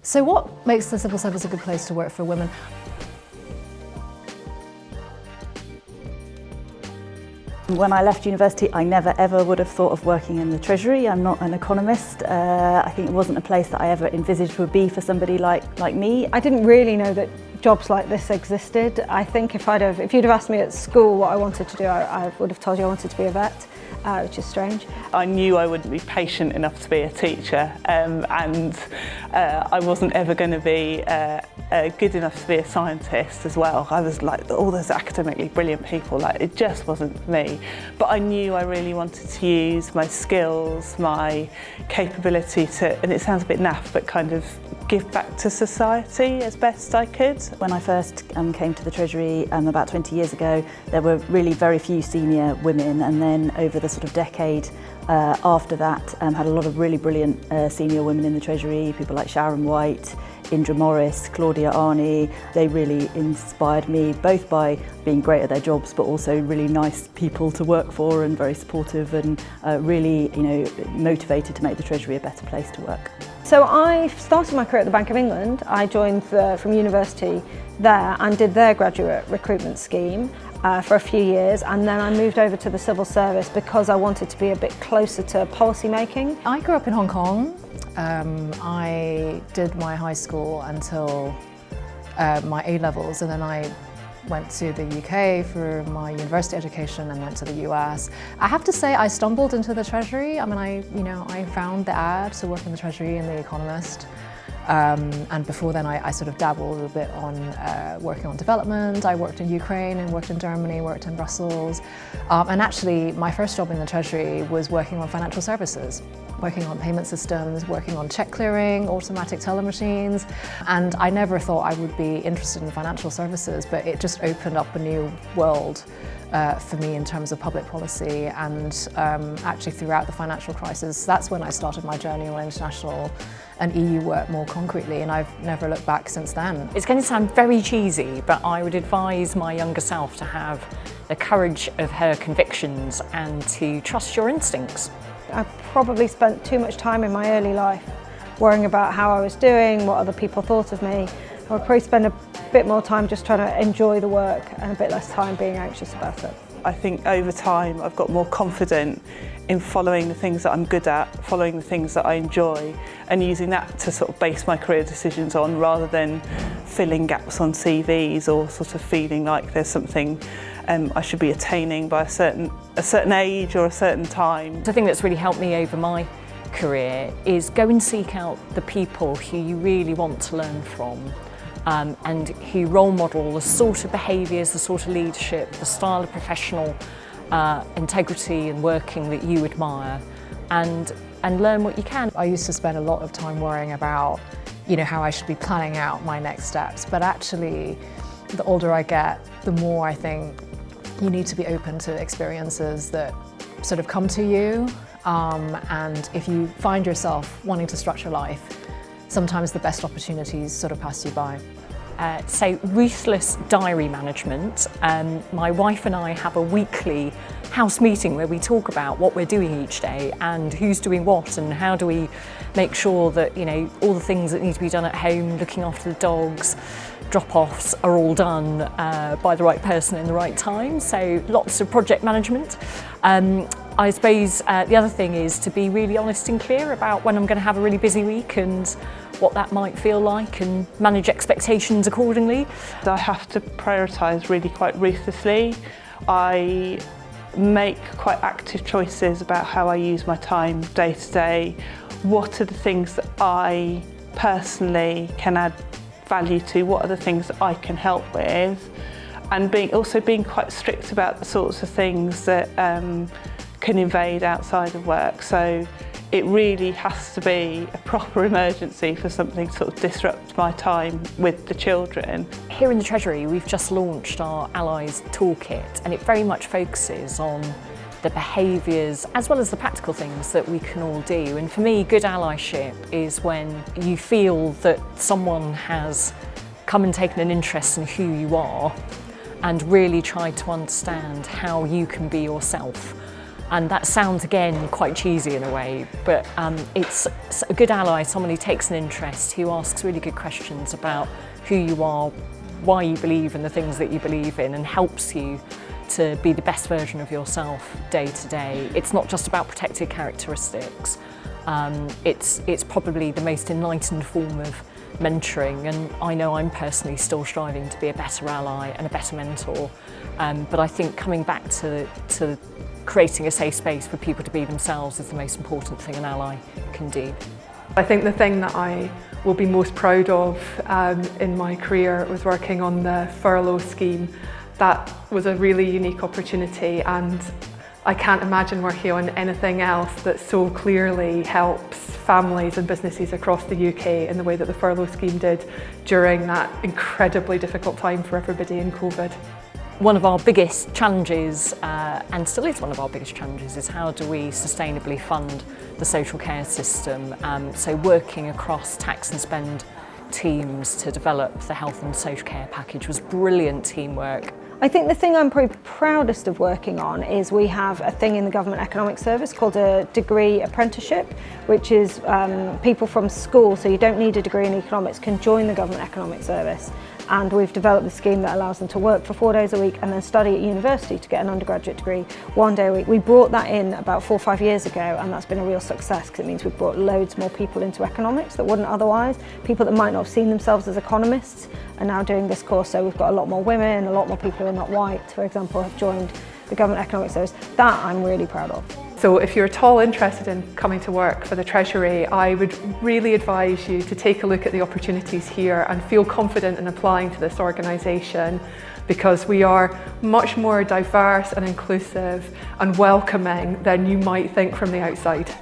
So what makes the civil service a good place to work for women? When I left university, I never ever would have thought of working in the Treasury. I'm not an economist. I think it wasn't a place that I ever envisaged would be for somebody like me. I didn't really know that jobs like this existed. I think if you'd have asked me at school what I wanted to do, I would have told you I wanted to be a vet, which is strange. I knew I wouldn't be patient enough to be a teacher, and I wasn't ever going to be good enough to be a scientist as well. I was like all those academically brilliant people, like it just wasn't for me. But I knew I really wanted to use my skills, my capability to, and it sounds a bit naff, but kind of give back to society as best I could. When I first came to the Treasury about 20 years ago, there were really very few senior women, and then over the sort of decade after that, had a lot of really brilliant senior women in the Treasury, people like Sharon White, Indra Morris, Claudia Arney. They really inspired me, both by being great at their jobs, but also really nice people to work for and very supportive and really, motivated to make the Treasury a better place to work. So I started my career at the Bank of England. I joined from university there and did their graduate recruitment scheme for a few years, and then I moved over to the civil service because I wanted to be a bit closer to policy making. I grew up in Hong Kong. I did my high school until my A-levels, and then I went to the UK for my university education and went to the US. I have to say I stumbled into the Treasury. I mean, I found the ad to work in the Treasury and The Economist. And before then I sort of dabbled a little bit on working on development. I worked in Ukraine and worked in Germany, worked in Brussels. And actually my first job in the Treasury was working on financial services, working on payment systems, working on check clearing, automatic teller machines. And I never thought I would be interested in financial services, but it just opened up a new world for me in terms of public policy. And actually throughout the financial crisis, that's when I started my journey on international and EU work more concretely, and I've never looked back since then. It's going to sound very cheesy, but I would advise my younger self to have the courage of her convictions and to trust your instincts. I probably spent too much time in my early life worrying about how I was doing, what other people thought of me. I would probably spend a bit more time just trying to enjoy the work and a bit less time being anxious about it. I think over time I've got more confident in following the things that I'm good at, following the things that I enjoy, and using that to sort of base my career decisions on, rather than filling gaps on CVs or sort of feeling like there's something I should be attaining by a certain age or a certain time. The thing that's really helped me over my career is go and seek out the people who you really want to learn from. And who role model the sort of behaviours, the sort of leadership, the style of professional integrity and working that you admire, and learn what you can. I used to spend a lot of time worrying about, how I should be planning out my next steps, but actually the older I get, the more I think you need to be open to experiences that sort of come to you, and if you find yourself wanting to structure life, sometimes the best opportunities sort of pass you by. So ruthless diary management. My wife and I have a weekly house meeting where we talk about what we're doing each day and who's doing what, and how do we make sure that all the things that need to be done at home, looking after the dogs, drop-offs, are all done by the right person in the right time. So lots of project management. I suppose the other thing is to be really honest and clear about when I'm going to have a really busy week and what that might feel like, and manage expectations accordingly. I have to prioritise really quite ruthlessly. I make quite active choices about how I use my time day to day. What are the things that I personally can add value to? What are the things that I can help with? And also being quite strict about the sorts of things that can invade outside of work. So it really has to be a proper emergency for something to sort of disrupt my time with the children. Here in the Treasury, we've just launched our Allies Toolkit, and it very much focuses on the behaviours as well as the practical things that we can all do. And for me, good allyship is when you feel that someone has come and taken an interest in who you are and really tried to understand how you can be yourself. And that sounds, again, quite cheesy in a way, but it's a good ally, someone who takes an interest, who asks really good questions about who you are, why you believe in the things that you believe in, and helps you to be the best version of yourself day to day. It's not just about protected characteristics. It's probably the most enlightened form of mentoring, and I know I'm personally still striving to be a better ally and a better mentor. But I think coming back to creating a safe space for people to be themselves is the most important thing an ally can do. I think the thing that I will be most proud of in my career was working on the furlough scheme. That was a really unique opportunity, and I can't imagine working on anything else that so clearly helps families and businesses across the UK in the way that the furlough scheme did during that incredibly difficult time for everybody in COVID. One of our biggest challenges, and still is one of our biggest challenges, is how do we sustainably fund the social care system? So working across tax and spend teams to develop the health and social care package was brilliant teamwork. I think the thing I'm probably proudest of working on is we have a thing in the Government Economic Service called a degree apprenticeship, which is people from school, so you don't need a degree in economics, can join the Government Economic Service. And we've developed a scheme that allows them to work for 4 days a week and then study at university to get an undergraduate degree 1 day a week. We brought that in about 4 or 5 years ago, and that's been a real success because it means we've brought loads more people into economics that wouldn't otherwise. People that might not have seen themselves as economists are now doing this course, so we've got a lot more women, a lot more people who are not white, for example, have joined the Government Economic Service. That I'm really proud of. So if you're at all interested in coming to work for the Treasury, I would really advise you to take a look at the opportunities here and feel confident in applying to this organisation, because we are much more diverse and inclusive and welcoming than you might think from the outside.